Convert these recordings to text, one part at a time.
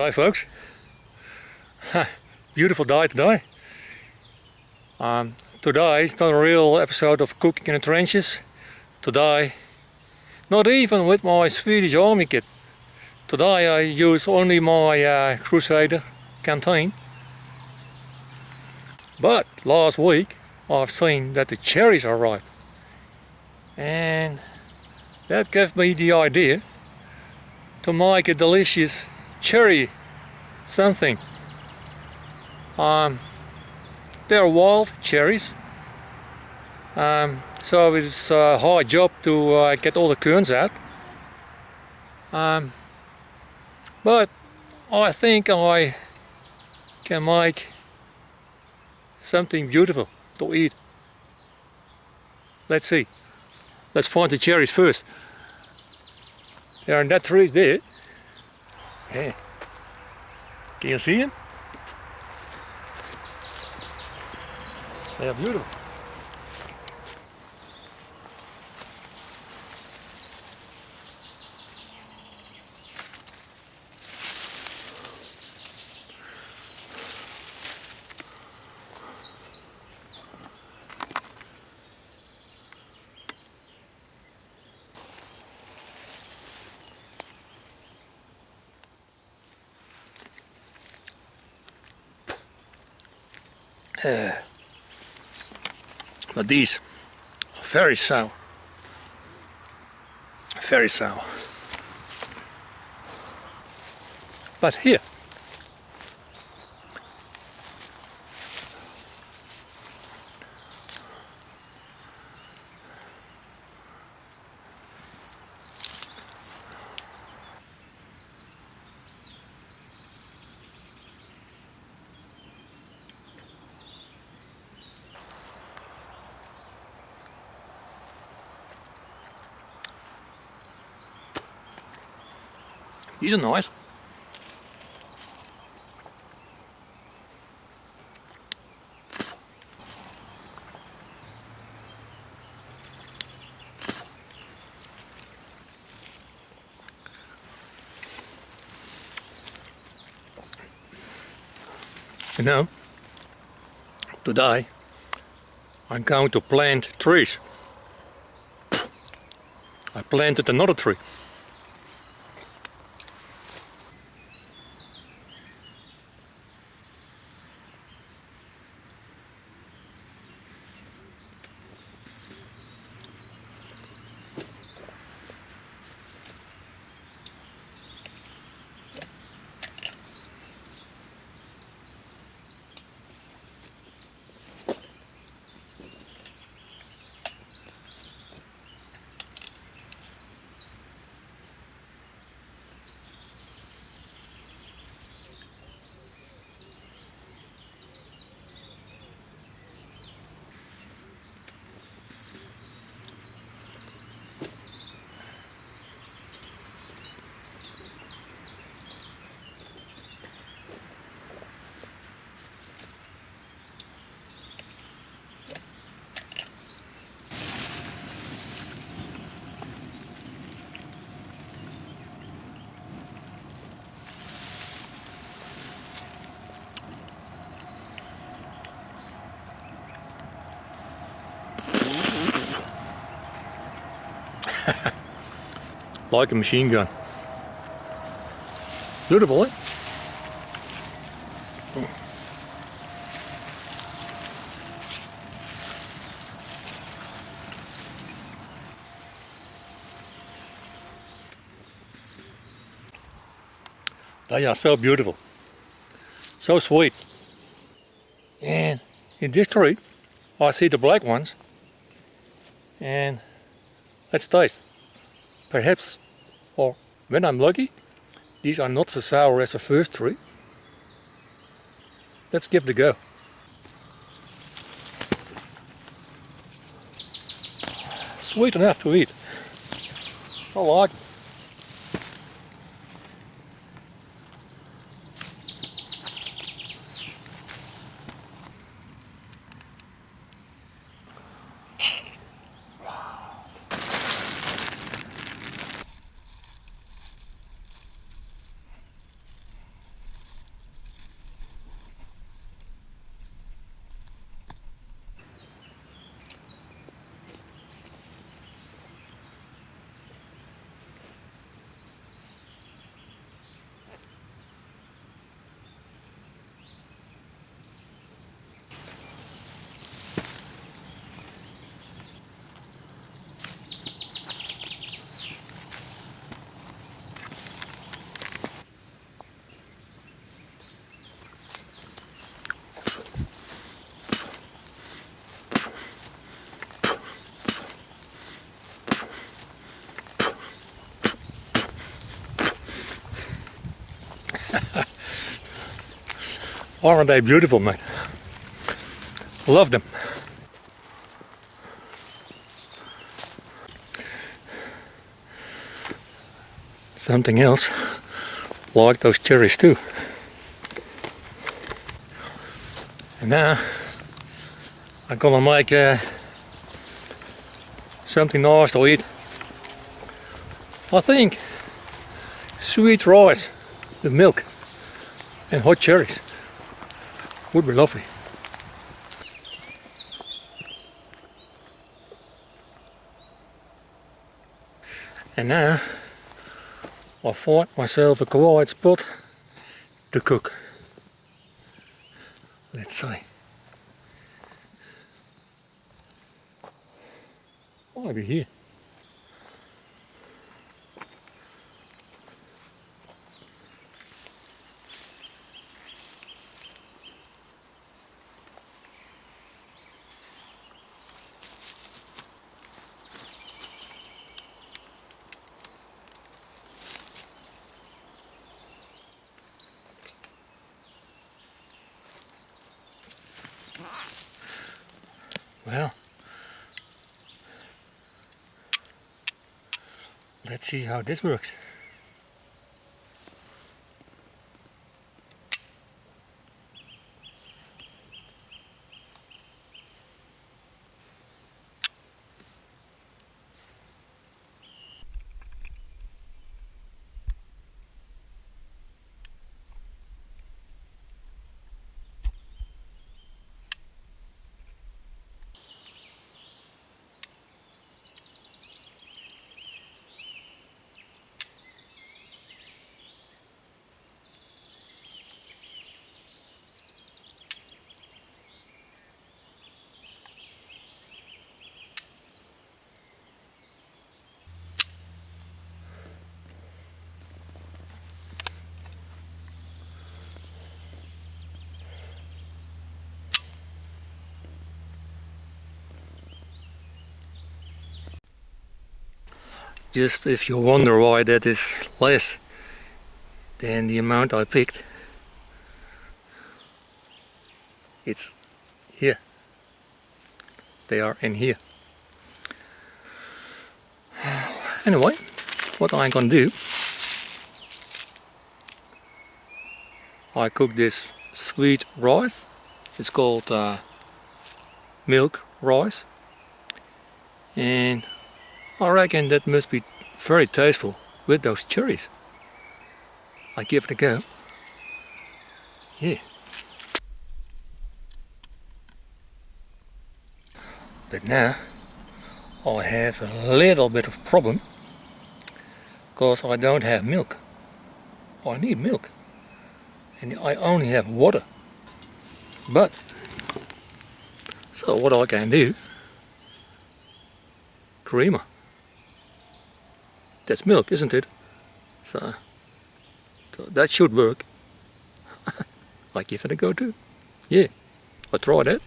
Hi folks. Beautiful day today. Today is not a real episode of cooking in the trenches. Today, not even with my Swedish army kit. Today I use only my Crusader canteen. But last week I've seen that the cherries are ripe. And that gave me the idea to make a delicious cherry something. They're wild cherries, so it's a hard job to get all the kernels out. But I think I can make something beautiful to eat. Let's see. Let's find the cherries first. There are that trees there. Yeah. Can you see them? They are beautiful. But these are very sour. Very sour. But here, these are nice. You know, today I'm going to plant trees. I planted another tree. Like a machine gun. Beautiful, eh? They are so beautiful. So sweet. And in this tree, I see the black ones. And let's taste. Perhaps, or when I'm lucky, these are not so sour as the first tree. Let's give it a go. Sweet enough to eat. I like it. Aren't they beautiful, mate? Love them. Something else, like those cherries too. And now I'm gonna make something nice to eat. I think sweet rice with milk and hot cherries would be lovely. And now I find myself a quiet spot to cook. Let's see. Maybe here. Well, let's see how this works. Just if you wonder why that is less than the amount I picked, it's here. They are in here. Anyway, what I'm gonna do, I cook this sweet rice. It's called milk rice, and I reckon that must be very tasteful with those cherries. I give it a go. Yeah. But now I have a little bit of problem because I don't have milk. I need milk and I only have water. But so what I can do, creamer. That's milk, isn't it? So that should work. I give it a go too. Yeah, I tried it.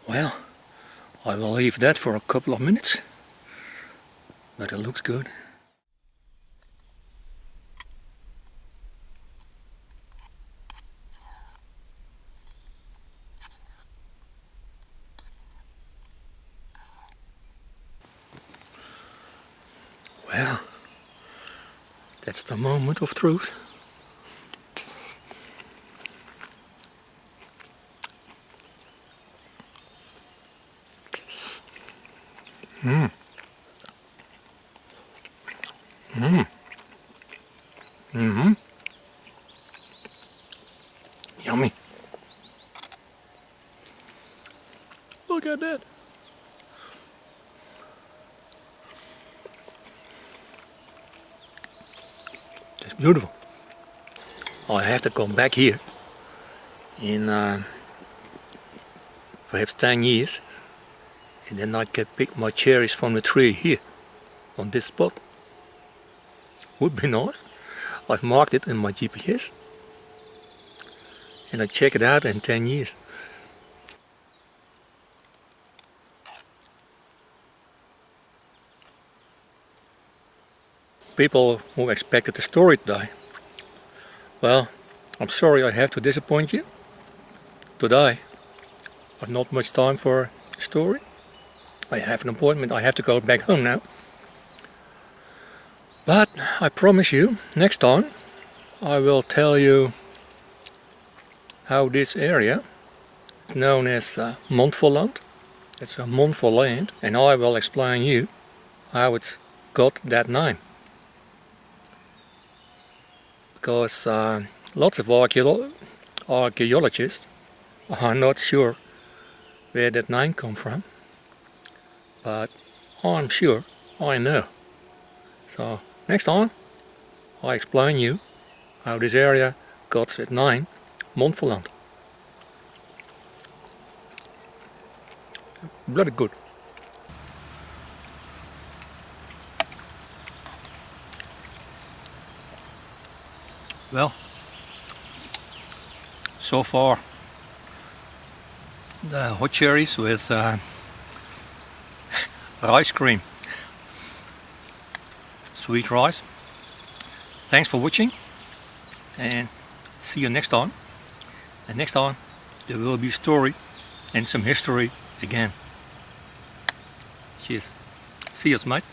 Well, I will leave that for a couple of minutes, but it looks good. Well, that's the moment of truth. Mmm. Mmm. Mm-hmm. Yummy. Look at that. It's beautiful. I have to come back here in perhaps 10 years, and then I can pick my cherries from the tree here on this spot. Would be nice. I've marked it in my GPS, and I check it out in 10 years. People who expected a story today, well, I'm sorry I have to disappoint you. Today I've not much time for a story. I have an appointment, I have to go back home now. But I promise you, next time I will tell you how this area, known as Montferland, it's a Montferland, and I will explain you how it's got that name. Because lots of archaeologists are not sure where that name comes from, but I'm sure I know. So next time I explain you how this area got its name, Montferland. Bloody good. Well, so far the hot cherries with rice cream, sweet rice. Thanks for watching, and see you next time. And next time there will be a story and some history again. Cheers. See you, mate.